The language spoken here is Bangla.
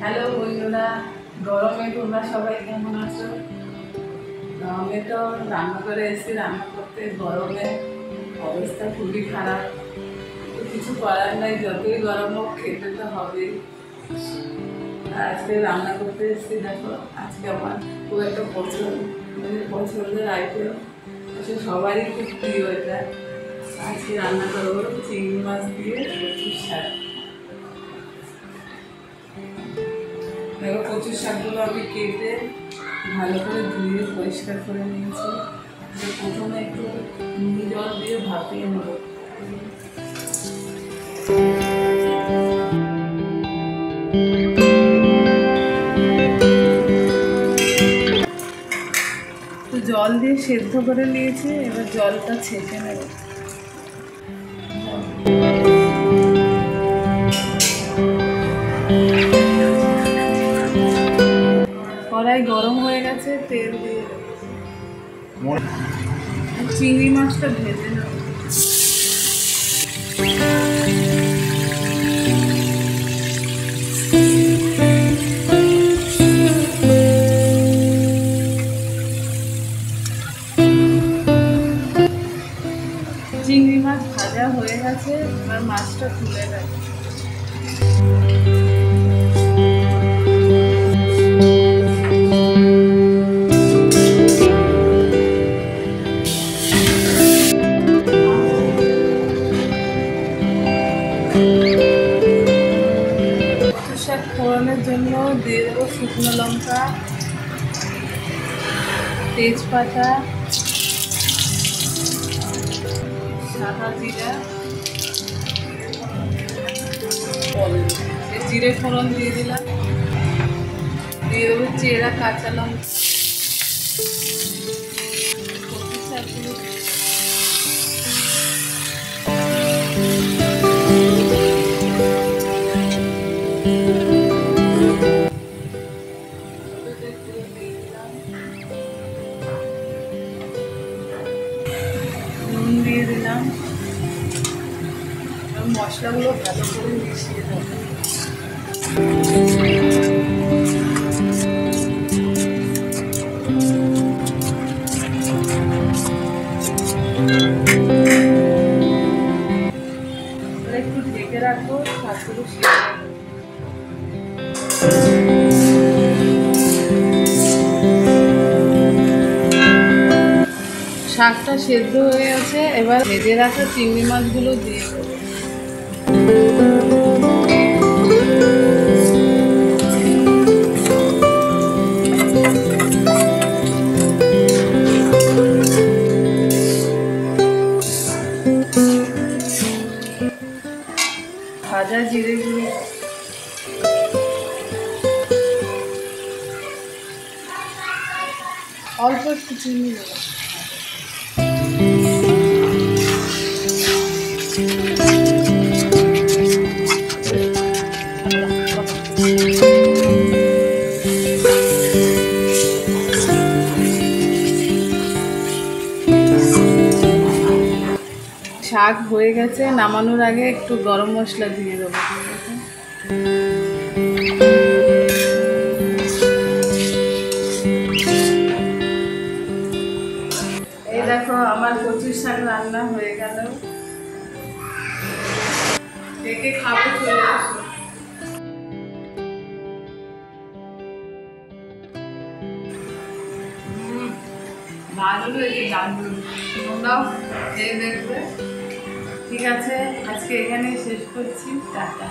হ্যালো বন্ধুরা, গরমে তোমরা সবাই কেমন আছো? আমি তো রান্না করে এসেছি, রান্না করতে গরমে অবস্থা খুবই খারাপ। কিছু করার নাই, যতই গরম হোক খেতে তো হবেই। আজকে রান্না করতে এসেছি, দেখো আজকে আমার খুব একটা পছন্দের আইটেম, সবারই খুব প্রিয় এটা। আজকে রান্না করবো চিংড়ি মাছ দিয়ে কচুর শাক। দেখো কচুর শাকগুলো আমি কেটে ভালো করে ধুয়ে পরিষ্কার করে নিয়েছি। প্রথমে একটু নুন জল দিয়ে ভাপিয়ে নেব। তো জল দিয়ে সেদ্ধ করে নিয়েছি, এবার জলটা ছেঁকে নেব। কড়াই গরম হয়ে গেছে, তেল দিয়ে চিংড়ি মাছটা ভেজে নেব। চিংড়ি মাছ ভাজা হয়ে গেছে, এবার মাছটা তুলে দেব। কচু শাক ফোড়নের জন্য দিয়ে দেবো শুকনো লঙ্কা, তেজপাতা, সাদা জিরা, জিরে ফোড়ন দিয়ে দিলাম, দিয়ে দেবো চেরা কাঁচা লঙ্কা, কচু শাকগুলো নুন দিয়ে দিলাম। মশলাগুলো ভালো করে মিশিয়ে দেবো। একটু ঢেকে রাখবো, শাকগুলো সিদ্ধ হবে। শাকটা সেদ্ধ হয়ে গেছে, এবার ভেজে রাখা চিংড়ি মাছগুলো দিয়ে দেবো। ভাজা জিরে গুঁড়ো, অল্প একটু চিনি দেবো। শাক হয়ে গেছে, নামানোর আগে একটু গরম মশলা দিয়ে দেবো। এই দেখো আমার কচুর শাক রান্না হয়ে গেল। দেখে খাবো, চলে আসো। দারুণ হয়েছে, দারুণ। তোমরাও খেয়ে দেখবে। ঠিক আছে, আজকে এখানেই শেষ করছি, টাটা।